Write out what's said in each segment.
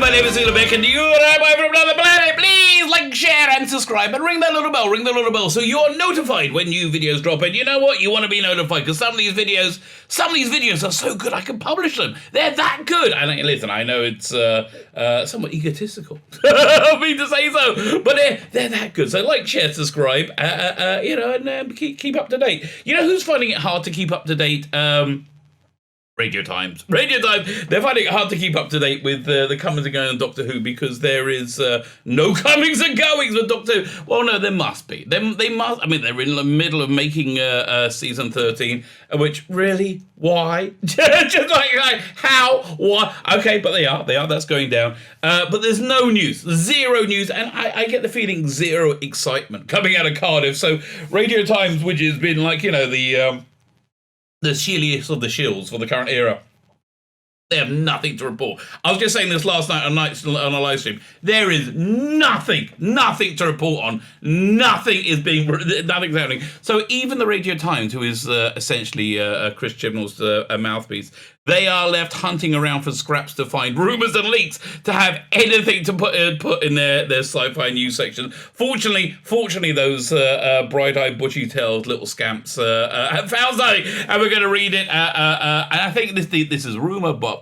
my name is Elabek, and you and I from another planet. Please like, share, and subscribe, and ring that little bell, so you're notified when new videos drop. And you know what? You want to be notified, because some of these videos are so good I can publish them. They're that good. And listen, I know it's somewhat egotistical of me to say so, but they're that good. So like, share, subscribe, and keep up to date. You know who's finding it hard to keep up to date? Radio Times. They're finding it hard to keep up to date with the comings and goings on Doctor Who, because there is no comings and goings with Doctor Who. Well, no, there must be. They must. I mean, they're in the middle of making season 13, which really, why? Just like how? Why? Okay, but they are. That's going down. But there's no news, zero news, and I get the feeling zero excitement coming out of Cardiff. So Radio Times, which has been like, the shilliest of the shills for the current era, they have nothing to report. I was just saying this last night on a live stream. There is nothing to report on. Nothing's happening. So even the Radio Times, who is essentially Chris Chibnall's mouthpiece, they are left hunting around for scraps to find rumours and leaks to have anything to put in their sci-fi news section. Fortunately, those bright-eyed, bushy-tailed little scamps have found something, and we're going to read it. And I think this is rumour, but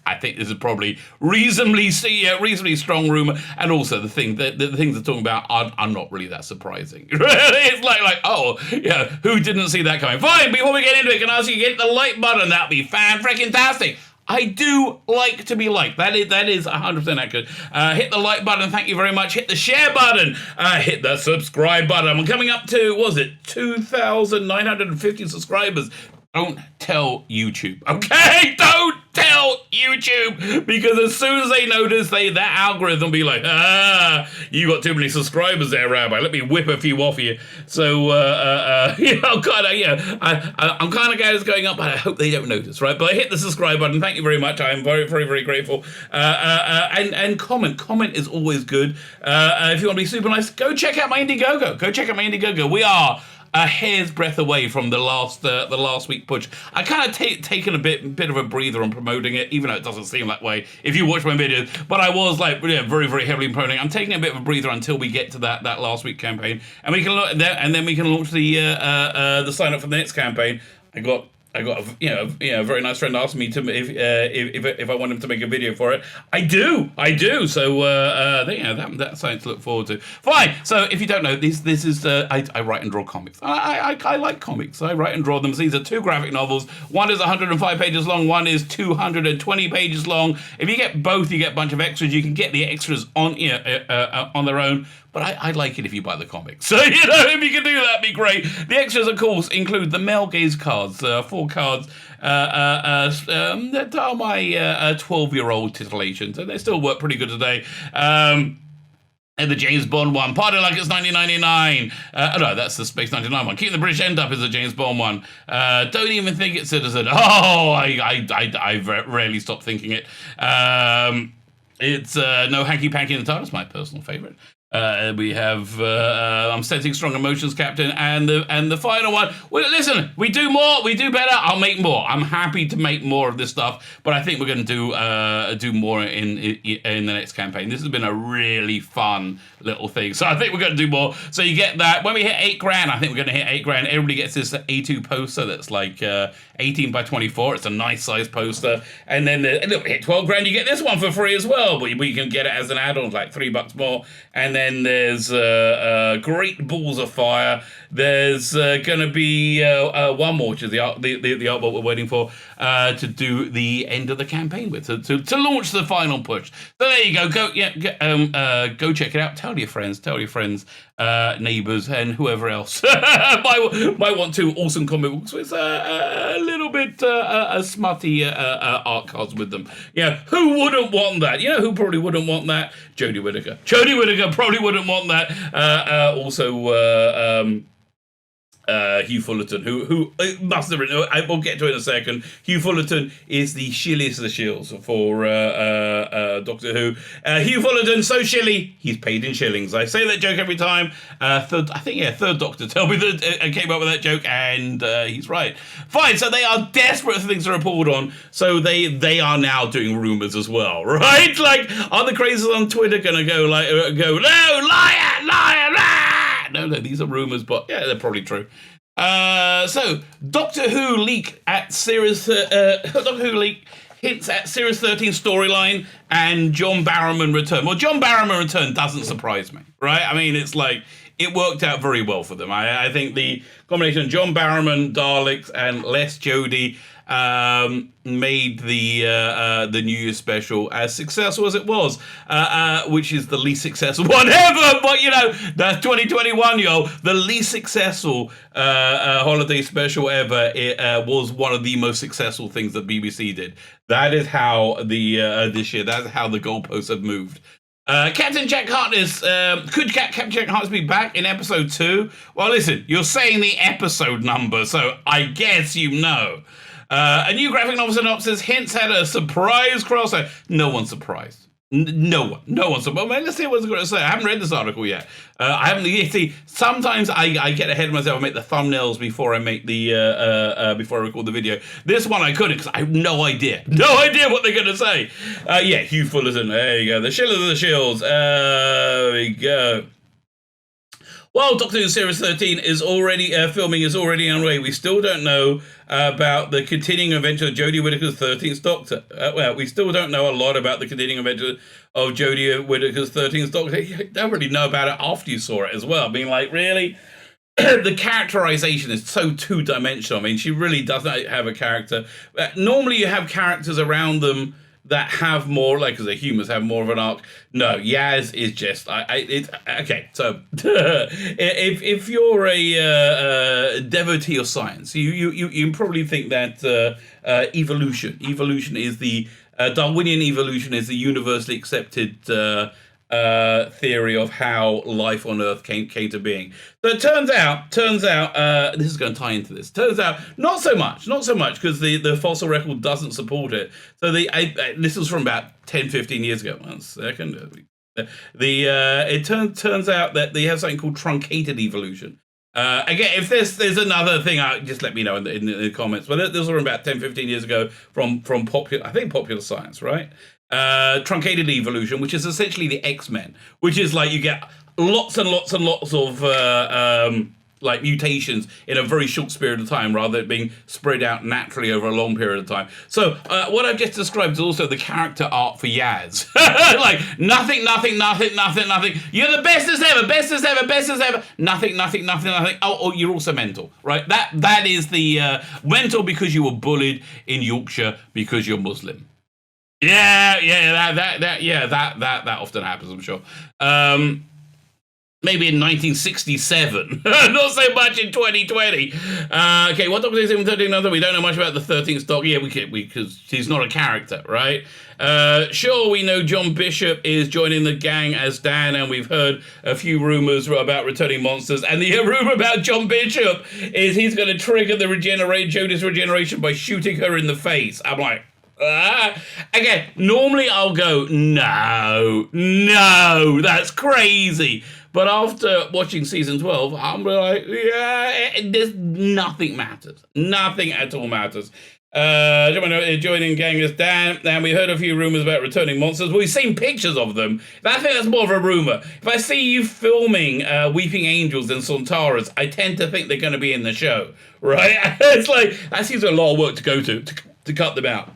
I think this is probably reasonably strong rumour. And also the things they're talking about are not really that surprising. It's like, oh yeah, who didn't see that coming? Fine. Before we get into it, can I ask you to hit the like button? That'd be fantastic. I do like to be liked. That is 100% accurate. Hit the like button. Thank you very much. Hit the share button. Hit the subscribe button. I'm coming up to 2,950 subscribers. Don't tell YouTube, okay? Don't tell YouTube, because as soon as they notice, that algorithm will be like, you got too many subscribers there, Rabbi. Let me whip a few off you. So, I'm kind of glad it's going up, but I hope they don't notice, right? But hit the subscribe button. Thank you very much. I am very, very, very grateful. And comment. Comment is always good. If you want to be super nice, go check out my Indiegogo. We are a hair's breadth away from the last week push. I kind of taken a bit of a breather on promoting it, even though it doesn't seem that way if you watch my videos. But I was very, very heavily promoting it. I'm taking a bit of a breather until we get to that last week campaign, and we can look there, and then we can launch the sign up for the next campaign. I got a very nice friend asked me to if I want him to make a video for it. I do. So that's something to look forward to. Fine. So if you don't know, this is I write and draw comics. I like comics. I write and draw them. So these are two graphic novels. One is 105 pages long. One is 220 pages long. If you get both, you get a bunch of extras. You can get the extras on their own. But I like it if you buy the comics. So, if you can do that, it'd be great. The extras, of course, include the male gaze cards, 4 cards that are my 12-year-old titillation. So they still work pretty good today. And the James Bond one, Party Like It's 1999. No, that's the Space 99 one. Keep the British End Up is a James Bond one. Don't even think it's Citizen. Oh, I rarely stop thinking it. It's No Hanky Panky in the TARDIS, my personal favourite. We have I'm Sensing Strong Emotions, Captain, and the final one. Well, listen, we do more, we do better. I'll make more. I'm happy to make more of this stuff, but I think we're going to do more in the next campaign. This has been a really fun little thing, so I think we're going to do more. So you get that when we hit $8,000. I think we're going to hit $8,000. Everybody gets this A2 poster that's like 18 by 24. It's a nice size poster, and then look, hit $12,000. You get this one for free as well, but you can get it as an add-on, like $3 more, and then there's Great Balls of Fire. There's going to be one more, which is the artwork we're waiting for to do the end of the campaign with, to launch the final push. So there you go. Go check it out. Tell your friends, neighbours, and whoever else might want to. Awesome comic books with a little bit smutty art cards with them. Yeah, who wouldn't want that? Who probably wouldn't want that? Jodie Whittaker probably wouldn't want that. Hugh Fullerton, who must have written. I will get to it in a second. Hugh Fullerton is the shilliest of the shills for Doctor Who. Hugh Fullerton, so shilly, he's paid in shillings. I say that joke every time. Third Doctor tell me that I came up with that joke, and he's right. Fine, so they are desperate for things to report on, so they are now doing rumours as well, right? Like, are the crazies on Twitter gonna go no, liar, liar, liar? No, these are rumours, but yeah, they're probably true. So Doctor Who leak at series Doctor Who leak hints at series 13 storyline and John Barrowman return. Well, John Barrowman return doesn't surprise me, right? I mean, it's like it worked out very well for them. I think the combination of John Barrowman, Daleks, and Les Jodie made the New Year's special as successful as it was, which is the least successful one ever. But you know, that's 2021, yo. The least successful holiday special ever. It was one of the most successful things that BBC did. That is how this year. That's how the goalposts have moved. Captain Jack Harkness, could Captain Jack Harkness be back in episode 2? Well, listen, you're saying the episode number, so I guess you know. A new graphic novel synopsis hints at a surprise crossover. No one's surprised. No one's surprised. Well, let's see what it's going to say. I haven't read this article yet. I haven't. You see, sometimes I get ahead of myself. I make the thumbnails before I make the before I record the video. This one I couldn't because I have no idea what they're going to say. Yeah, Hugh Fullerton. There you go. The shill of the shills. There we go. Well, Doctor Who Series 13 is already filming is already underway. We still don't know about the continuing adventure of Jodie Whittaker's 13th Doctor. Well, we still don't know a lot about the continuing adventure of Jodie Whittaker's 13th Doctor. You don't really know about it after you saw it as well. Being like, really? The characterization is so two-dimensional. I mean, she really doesn't have a character. Normally you have characters around them that have more, like, because the humans have more of an arc. No, Yaz is just, okay, so, if you're a devotee of science, you probably think that evolution is the, Darwinian evolution is the universally accepted theory of how life on Earth came to being. So it turns out, this is going to tie into this. Turns out, not so much, because the fossil record doesn't support it. So this was from about 10, 15 years ago. 1 second. It turns out that they have something called truncated evolution. Again, if there's another thing, just let me know in the comments. But this was from about 10, 15 years ago from Popular Science, right? Truncated evolution, which is essentially the X-Men, which is like you get lots and lots and lots of like mutations in a very short period of time, rather than being spread out naturally over a long period of time. So what I've just described is also the character art for Yaz. Like nothing. You're the bestest ever. Nothing. Oh, you're also mental, right? That is the mental because you were bullied in Yorkshire because you're Muslim. Yeah, that often happens, I'm sure. Maybe in 1967, not so much in 2020. Okay, what Doctor is in 13 another? We don't know much about the 13th Doctor. Yeah, because he's not a character, right? Sure, we know John Bishop is joining the gang as Dan, and we've heard a few rumours about returning monsters. And the rumour about John Bishop is he's going to trigger the Jodie's regeneration by shooting her in the face. I'm like, again, normally I'll go, no, that's crazy. But after watching season 12, I'm like, nothing matters. Nothing at all matters. Joining gang as Dan, and we heard a few rumours about returning monsters. We've seen pictures of them. But I think that's more of a rumour. If I see you filming Weeping Angels and Sontaras, I tend to think they're going to be in the show, right? It's like, that seems a lot of work to go to cut them out.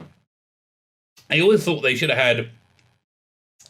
I always thought they should have had,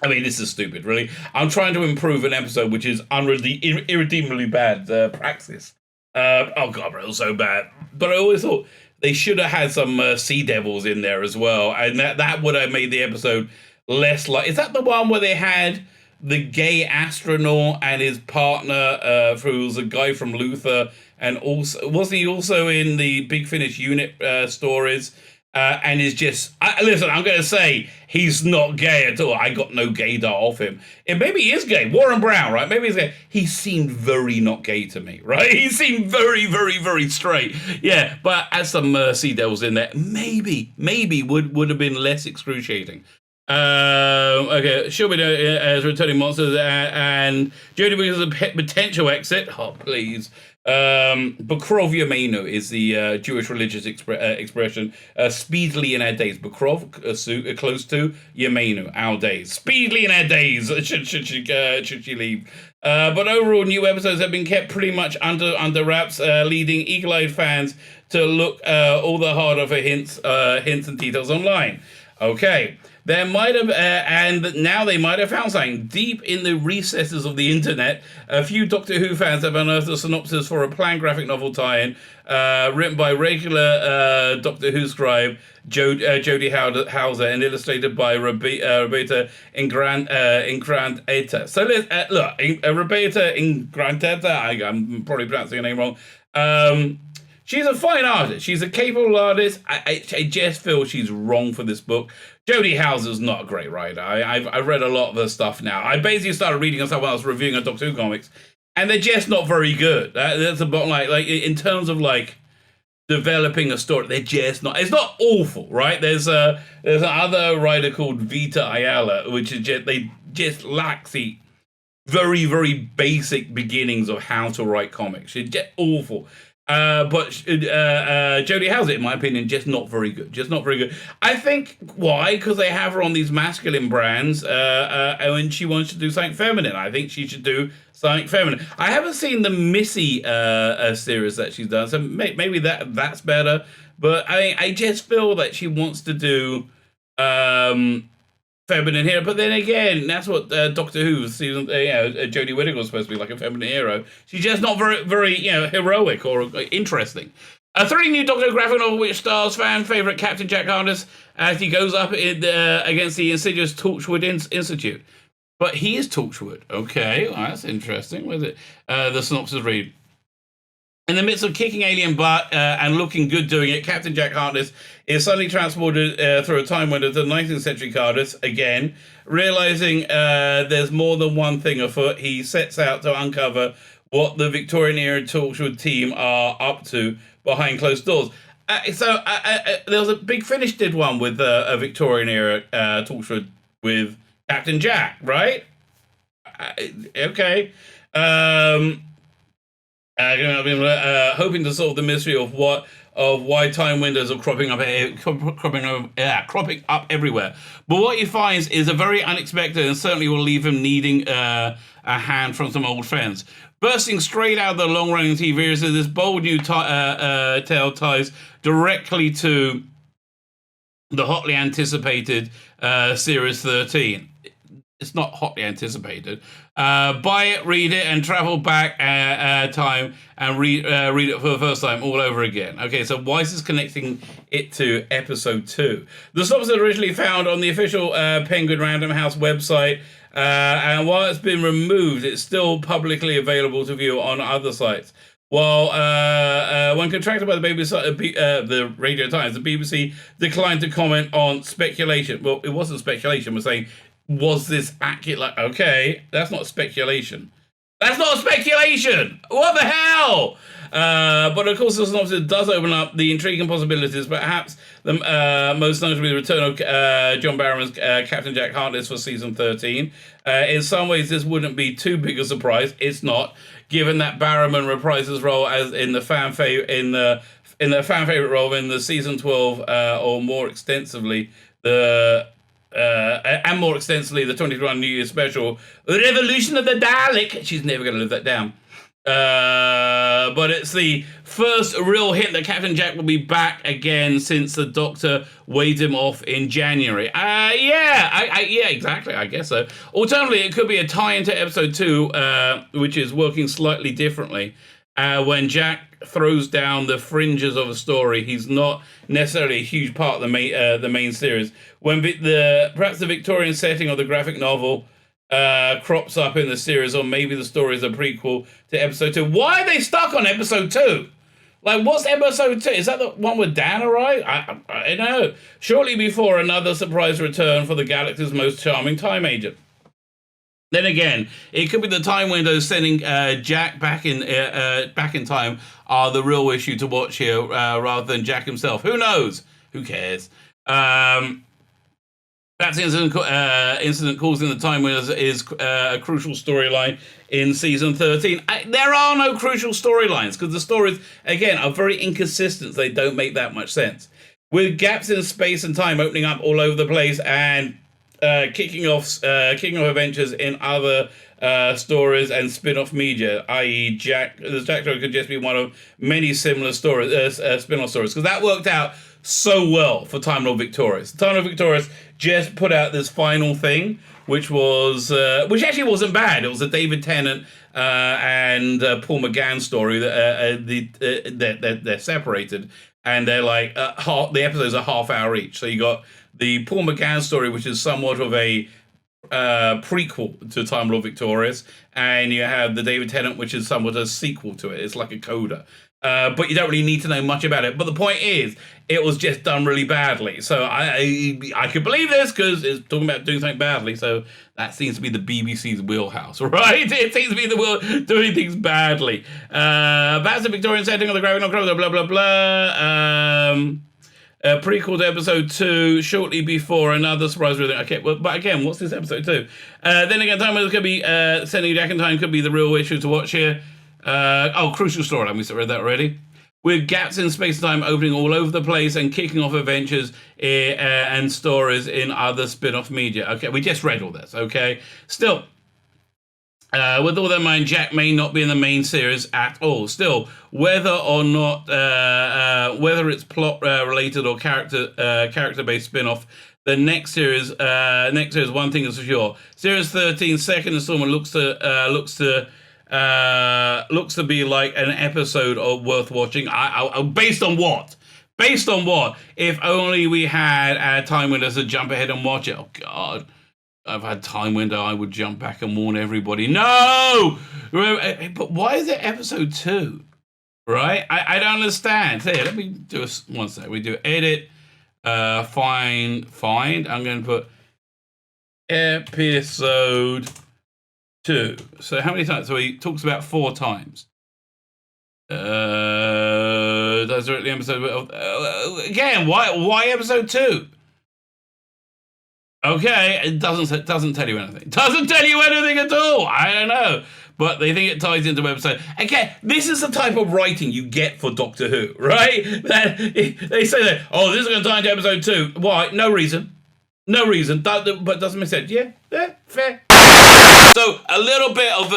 I mean, this is stupid, really. I'm trying to improve an episode which is irredeemably bad, Praxis. Oh, God, it was so bad. But I always thought they should have had some Sea Devils in there as well. And that would have made the episode less like... Is that the one where they had the gay astronaut and his partner, who was a guy from Luther, and also... Wasn't he also in the Big Finish unit stories? and is just listen. I'm going to say he's not gay at all. I got no gaydar off him. And maybe he is gay. Warren Brown, right? Maybe he's gay. He seemed very not gay to me, right? He seemed very, very, very straight. Yeah, but as some mercy there was in there, maybe would have been less excruciating. Okay, she'll be as returning monsters, and Jodie Williams is a potential exit. Oh, please. Bakrov Yameinu is the Jewish religious expression. Speedily in our days. Bakrov, close to Yameinu, our days. Speedily in our days, should she leave. But overall, new episodes have been kept pretty much under wraps, leading eagle-eyed fans to look all the harder for hints and details online. Okay. There might have, and now they might have found something deep in the recesses of the internet. A few Doctor Who fans have unearthed a synopsis for a planned graphic novel tie-in, written by regular Doctor Who scribe Jodie Hauser and illustrated by Roberta Ingrandeta. So look, Roberta Ingrandeta. I'm probably pronouncing her name wrong. She's a fine artist. She's a capable artist. I just feel she's wrong for this book. Jodie Hauser's not a great writer. I've read a lot of her stuff now. I basically started reading her stuff when I was reviewing her Doctor Who comics, and they're just not very good. That's the bottom line. Like in terms of like developing a story, they're just not. It's not awful, right? There's another writer called Vita Ayala, which is they just lack the very, very basic beginnings of how to write comics. It's just awful. But Jodie Hauser, in my opinion, just not very good. Just not very good. I think why? Because they have her on these masculine brands, and she wants to do something feminine. I think she should do something feminine. I haven't seen the Missy series that she's done, so maybe that's better. But I just feel that she wants to do feminine hero, but then again, that's what Doctor Who season. Jodie Whittaker was supposed to be like a feminine hero. She's just not very heroic or interesting. A thrilling new Doctor Who graphic novel which stars fan favorite Captain Jack Harkness as he goes up against the insidious Torchwood Institute. But he is Torchwood. Okay, well, that's interesting. What is it? The synopsis read. In the midst of kicking alien butt and looking good doing it, Captain Jack Harkness is suddenly transported through a time window to the 19th century Cardiff again. Realizing there's more than one thing afoot, he sets out to uncover what the Victorian-era Torchwood team are up to behind closed doors. There was a Big Finish did one with a Victorian-era Torchwood with Captain Jack, right? Okay. Hoping to solve the mystery of why time windows are cropping up everywhere. But what he finds is a very unexpected and certainly will leave him needing a hand from some old friends. Bursting straight out of the long-running TV series, this bold new tale ties directly to the hotly anticipated Series 13. It's not hotly anticipated. Buy it, read it, and travel back time and read it for the first time all over again. Okay, so why is this connecting it to episode 2? The synopsis was originally found on the official Penguin Random House website, and while it's been removed, it's still publicly available to view on other sites. While when contracted by the BBC, the Radio Times, the BBC declined to comment on speculation. Well, it wasn't speculation. We're saying, was this accurate? Like, okay, that's not speculation. That's not speculation! What the hell? But of course, the synopsis does open up the intriguing possibilities, perhaps the most notably the return of John Barrowman's Captain Jack Harkness for season 13. In some ways, this wouldn't be too big a surprise. It's not, given that Barrowman reprised his role as in the fan favorite role in the season 12, or more extensively the 2021 New Year's special, Revolution of the Dalek. She's never going to live that down. But it's the first real hint that Captain Jack will be back again since the Doctor waved him off in January. Yeah, exactly. I guess so. Alternatively, it could be a tie into episode 2, which is working slightly differently. When Jack throws down the fringes of a story, he's not necessarily a huge part of the main series. When perhaps the Victorian setting of the graphic novel crops up in the series, or maybe the story is a prequel to episode 2. Why are they stuck on episode 2? Like, what's episode 2? Is that the one with Dan arrived? I don't know. Shortly before another surprise return for the galaxy's most charming time agent. Then again, it could be the time window sending Jack back in time are the real issue to watch here, rather than Jack himself. Who knows? Who cares? That incident causing the time windows is a crucial storyline in season 13. There are no crucial storylines because the stories, again, are very inconsistent. They don't make that much sense. With gaps in space and time opening up all over the place and kicking off adventures in other stories and spin-off media, i.e. Jack Dredd could just be one of many similar stories, spin-off stories, because that worked out so well for Time Lord Victorious. Time Lord Victorious just put out this final thing, which actually wasn't bad. It was a David Tennant and Paul McGann story that they're separated, and they're like the episodes are half hour each. So you got the Paul McGann story, which is somewhat of a prequel to Time Lord Victorious, and you have the David Tennant, which is somewhat a sequel to it. It's like a coda. But you don't really need to know much about it. But the point is, it was just done really badly. So I could believe this because it's talking about doing something badly. So that seems to be the BBC's wheelhouse, right? It seems to be doing things badly. That's the Victorian setting of the graphic novel, blah, blah, blah. Prequel to episode 2, shortly before another surprise reveal. Okay, well, but again, what's this episode 2? Then again, time could be sending Jack in time could be the real issue to watch here. Crucial storyline. We read that already. With gaps in space and time opening all over the place and kicking off adventures and stories in other spin-off media. Okay, we just read all this. Okay, still, with all that in mind, Jack may not be in the main series at all. Still, whether or not, whether it's plot related or character-based spin-off, the next series, one thing is for sure. Series 13, second installment looks to be like an episode of worth watching. Based on what? Based on what? If only we had our time windows to jump ahead and watch it. Oh God, I've had time window. I would jump back and warn everybody. No, but why is it episode 2? Right? I don't understand. Here, let me do one sec. We do edit, find. I'm going to put episode 2. So how many times? So he talks about 4 times. That's the episode. Again, why episode 2? Okay, it doesn't tell you anything. Doesn't tell you anything at all. I don't know. But they think it ties into episode. Again, this is the type of writing you get for Doctor Who, right? They say that, this is going to tie into episode 2. Why? No reason. No reason. But doesn't make sense. Yeah, fair. So a little bit of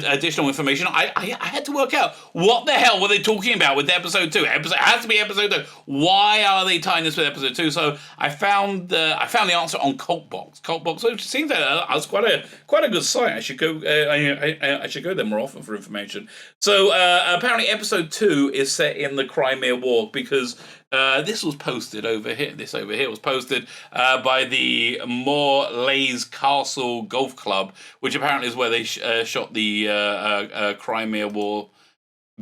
additional information. I had to work out what the hell were they talking about with episode 2. It has to be episode 2. Why are they tying this with episode 2? So I found the answer on Cultbox, which seems that it's quite a good site. I should go. I should go there more often for information. So apparently episode 2 is set in the Crimea War because. This was posted over here. This over here was posted by the Morlaix Castle Golf Club, which apparently is where they shot the Crimea War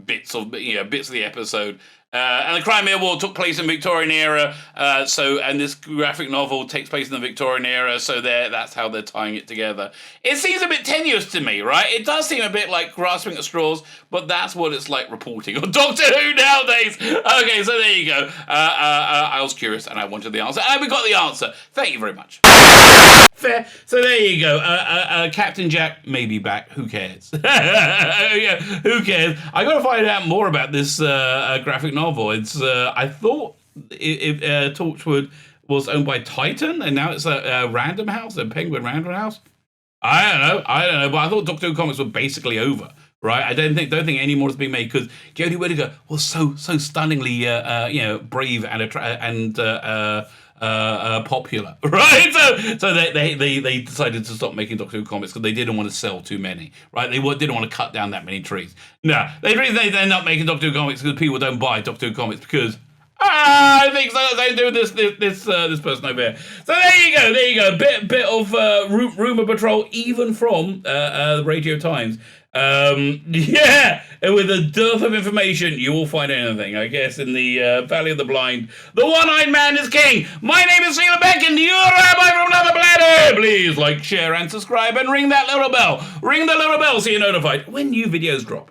bits of the episode. And the Crimea War took place in Victorian era, and this graphic novel takes place in the Victorian era, so that's how they're tying it together. It seems a bit tenuous to me, right? It does seem a bit like grasping at straws, but that's what it's like reporting on Doctor Who nowadays. Okay, so there you go. I was curious, and I wanted the answer, and we got the answer. Thank you very much. Fair. So there you go. Captain Jack may be back. Who cares? Yeah, who cares? I got to find out more about this graphic novel. It's I thought Torchwood was owned by Titan, and now it's a Random House, a Penguin Random House. I don't know. But I thought Doctor Who comics were basically over. Right, I don't think any more is being made because Jodie Whittaker was so stunningly brave and popular, right? So they decided to stop making Doctor Who comics because they didn't want to sell too many, right? They didn't want to cut down that many trees. No, the reason they're not making Doctor Who comics because people don't buy Doctor Who comics because I think so. Same doing this person over here. So there you go. Bit of rumor patrol, even from the Radio Times. Yeah, and with a dearth of information, you will find anything. I guess in the Valley of the Blind, the one-eyed man is king. My name is Sheila Beck, and you're Rabbi from another planet. Please like, share, and subscribe, and ring that little bell. Ring the little bell so you're notified when new videos drop.